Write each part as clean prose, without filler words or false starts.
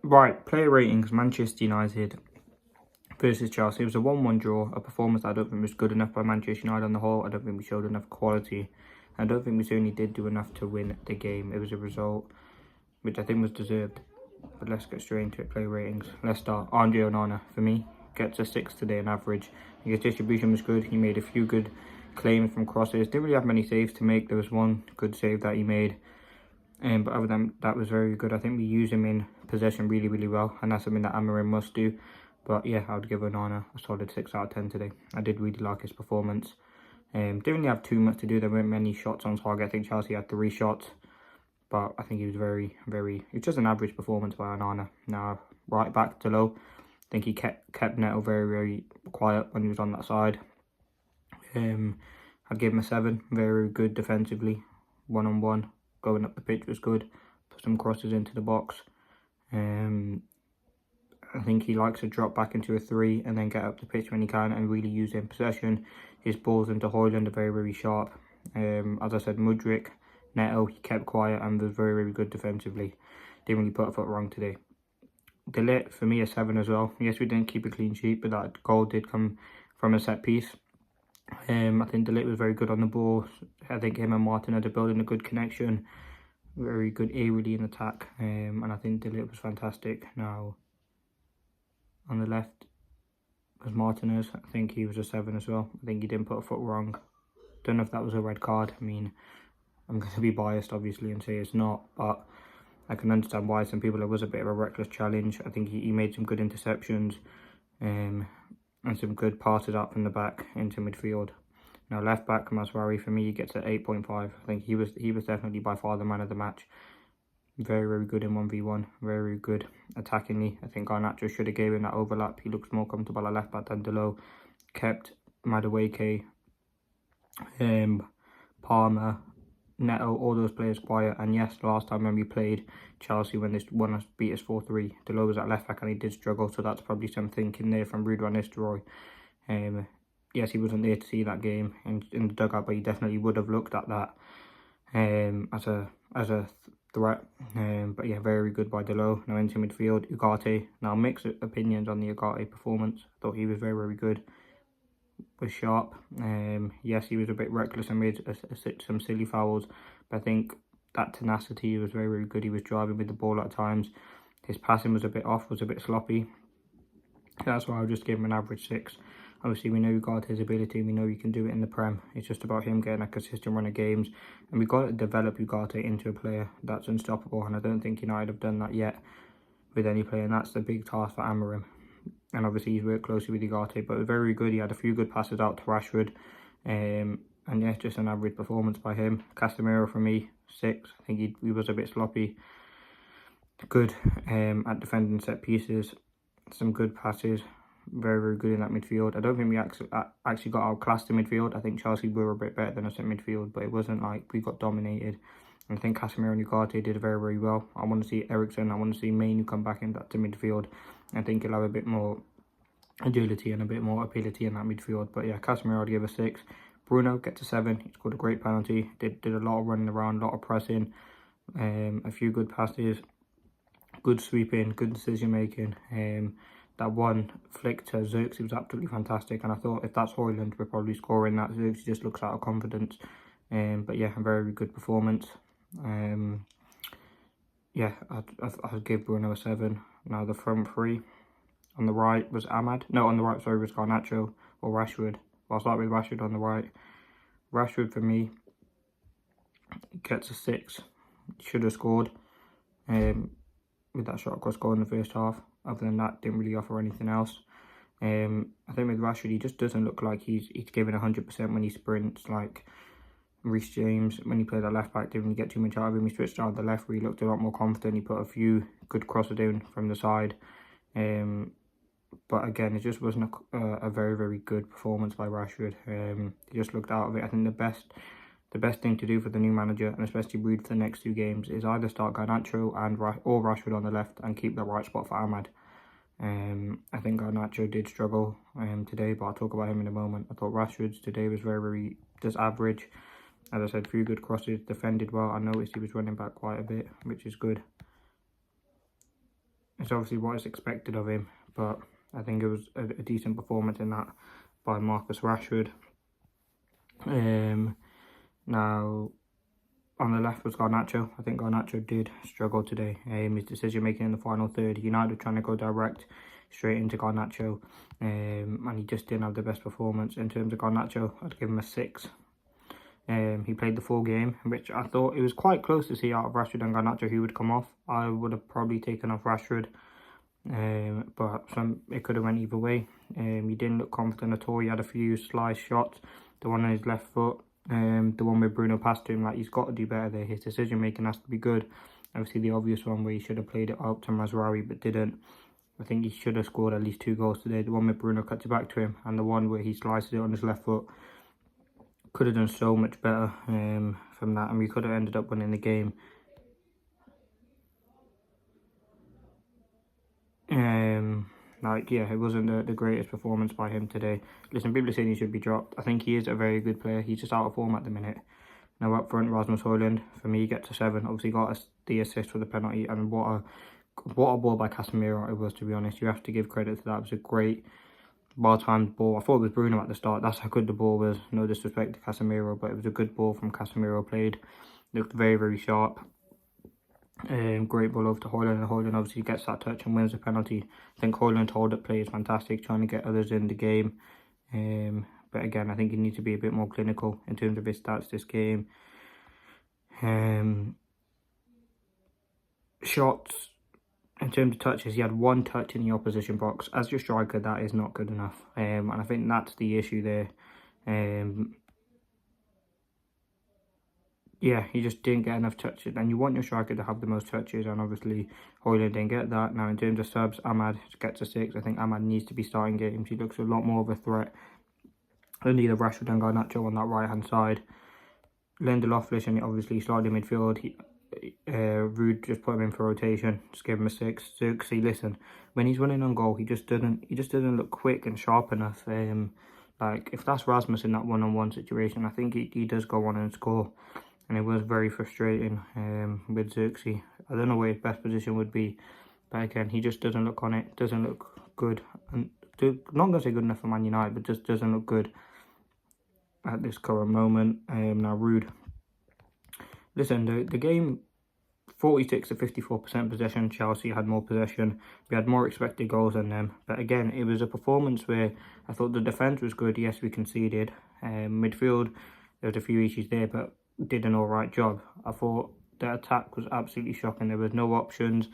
Right, player ratings, Manchester United versus Chelsea. It was a 1-1 draw, a performance that I don't think was good enough by Manchester United on the whole. I don't think we showed enough quality. I don't think we certainly did do enough to win the game. It was a result which I think was deserved. But let's get straight into it. Player ratings. Let's start. Andre Onana, for me, gets a 6 today on average. His distribution was good. He made a few good claims from crosses. Didn't really have many saves to make. There was one good save that he made. But other than that, was very good. I think we use him in possession really, really well, and that's something that Amorim must do. But yeah, I would give Onana a solid 6 out of 10 today. I did really like his performance. Didn't really have too much to do. There weren't many shots on target. I think Chelsea had 3 shots, but I think he was it's just an average performance by Onana. Now, right back to low, I think he kept Neto very quiet when he was on that side. I'd give him a 7. Very good defensively, one-on-one. Going up the pitch was good. Put some crosses into the box. I think he likes to drop back into a 3 and then get up the pitch when he can and really use in possession. His balls into Højlund are very sharp. As I said, Mudryk, Neto, he kept quiet and was very good defensively. Didn't really put a foot wrong today. De Ligt, for me, a 7 as well. Yes, we didn't keep a clean sheet, but that goal did come from a set piece. I think De Ligt was very good on the ball. I think him and Martin had building a good connection. Very good aerially in attack. And I think De Ligt was fantastic. Now, on the left was Martinez. I think he was a 7 as well. I think he didn't put a foot wrong. Don't know if that was a red card. I mean, I'm going to be biased, obviously, and say it's not. But I can understand why some people, it was a bit of a reckless challenge. I think he made some good interceptions. And some good passes out from the back into midfield. Now left back Mazraoui, for me, he gets an 8.5. I think he was definitely by far the man of the match. Very good in 1v1. Very good attackingly. I think Garnacho should have gave him that overlap. He looks more comfortable at left back than Delo. Kept Mazraoui, Palmer, Neto, all those players quiet. And yes, last time when we played Chelsea, when this one us beat us 4-3, Delo was at left back and he did struggle, so that's probably something in there from Ruud van Nistelrooy. Yes, he wasn't there to see that game in the dugout, but he definitely would have looked at that as a threat. But yeah, very good by Delo. Now into midfield, Ugarte. Now mixed opinions on the Ugarte performance. Thought he was very good. Was sharp. Yes, he was a bit reckless and made some silly fouls, but I think that tenacity was very good. He was driving with the ball at times. His passing was a bit off, was a bit sloppy. That's why I'll just give him an average 6. Obviously, we know Ugarte's ability. We know he can do it in the Prem. It's just about him getting a consistent run of games. And we've got to develop Ugarte into a player that's unstoppable. And I don't think United have done that yet with any player. And that's the big task for Amorim. And obviously, he's worked closely with Ugarte. But very good. He had a few good passes out to Rashford. And yeah, just an average performance by him. Casemiro, for me, 6. I think he was a bit sloppy. Good at defending set pieces. Some good passes. Very good in that midfield. I don't think we actually got outclassed in midfield. I think Chelsea were a bit better than us in midfield, but it wasn't like we got dominated. And I think Casemiro and Ugarte did very well. I want to see Eriksen, I want to see Mainu come back into midfield. I think he'll have a bit more agility and a bit more ability in that midfield. But yeah, Casemiro I'd give a 6. Bruno gets a 7. He scored a great penalty. Did a lot of running around, a lot of pressing, a few good passes, good sweeping, good decision making. That one flick to Xerxes was absolutely fantastic, and I thought if that's Højlund, we're probably scoring that. Xerxes just looks out of confidence. But yeah, a very good performance. Yeah, I'd give Bruno a 7. Now the front 3. On the right was Ahmad. No, on the right, sorry, was Garnacho or Rashford. Well, I'll start with Rashford on the right. Rashford, for me, gets a 6. Should have scored with that shot across goal in the first half. Other than that, didn't really offer anything else. I think with Rashford, he just doesn't look like he's giving 100% when he sprints. Like Reece James, when he played at left back, didn't really get too much out of him. He switched out the left where he looked a lot more confident. He put a few good crosses down from the side. But again, it just wasn't a very good performance by Rashford. He just looked out of it. I think the best thing to do for the new manager, and especially Ruud for the next 2 games, is either start Garnacho or Rashford on the left and keep the right spot for Ahmad. I think Garnacho did struggle today, but I'll talk about him in a moment. I thought Rashford's today was very just average. As I said, few good crosses, defended well. I noticed he was running back quite a bit, which is good. It's obviously what is expected of him, but I think it was a decent performance in that by Marcus Rashford. Now, on the left was Garnacho. I think Garnacho did struggle today. His decision making in the final third. United trying to go direct straight into Garnacho, and he just didn't have the best performance. In terms of Garnacho, I'd give him a 6. He played the full game, which I thought it was quite close to see out of Rashford and Garnacho who would come off. I would have probably taken off Rashford, but it could have went either way. He didn't look confident at all. He had a few slice shots, the one on his left foot, the one where Bruno passed to him. Like, he's got to do better there. His decision making has to be good. Obviously the obvious one where he should have played it out to Mazraoui but didn't. I think he should have scored at least 2 goals today. The one where Bruno cuts it back to him, and the one where he slices it on his left foot. Could have done so much better from that, and we could have ended up winning the game. Yeah, it wasn't the greatest performance by him today. Listen, people are saying he should be dropped. I think he is a very good player. He's just out of form at the minute. Now up front, Rasmus Højlund, for me, gets a 7. Obviously got the assist for the penalty, and what a ball by Casemiro it was, to be honest. You have to give credit to that. It was a great well-timed ball. I thought it was Bruno at the start. That's how good the ball was. No disrespect to Casemiro, but it was a good ball from Casemiro. Played, looked very, very sharp. Great ball over to Højlund, and Højlund obviously gets that touch and wins the penalty. I think Højlund's hold-up play is fantastic, trying to get others in the game. But again, I think he needs to be a bit more clinical in terms of his stats this game. Shots. In terms of touches, he had 1 touch in the opposition box. As your striker, that is not good enough. And I think that's the issue there. Yeah, he just didn't get enough touches. And you want your striker to have the most touches, and obviously Højlund didn't get that. Now, in terms of subs, Ahmad gets a 6. I think Ahmad needs to be starting games. He looks a lot more of a threat than either Rashford and Garnacho on that right-hand side. Lindelof, listen, obviously started in midfield. Rude just put him in for rotation, just gave him a 6. Zirkzee, listen, when he's running on goal, he just doesn't look quick and sharp enough. Like, if that's Rasmus in that one-on-one situation, I think he does go on and score. And it was very frustrating with Zirkzee. I don't know where his best position would be, but again, he just doesn't look on it, doesn't look good. And not going to say good enough for Man United, but just doesn't look good at this current moment. Now, Rude. Listen, the game, 46 to 54% possession. Chelsea had more possession. We had more expected goals than them. But again, it was a performance where I thought the defence was good. Yes, we conceded. Midfield, there was a few issues there, but did an alright job. I thought the attack was absolutely shocking. There was no options.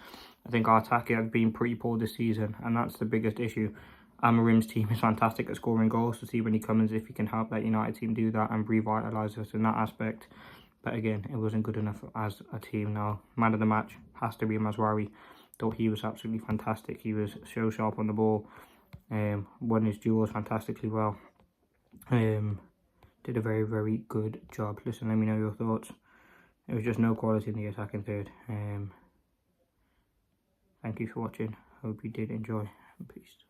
I think our attack has been pretty poor this season, and that's the biggest issue. Amorim's team is fantastic at scoring goals. To see when he comes, if he can help that United team do that and revitalise us in that aspect. But again, it wasn't good enough as a team. Now, man of the match has to be Mazraoui. Thought he was absolutely fantastic. He was so sharp on the ball. Won his duels fantastically well. Did a very, very good job. Listen, let me know your thoughts. There was just no quality in the attacking third. Thank you for watching. Hope you did enjoy. Peace.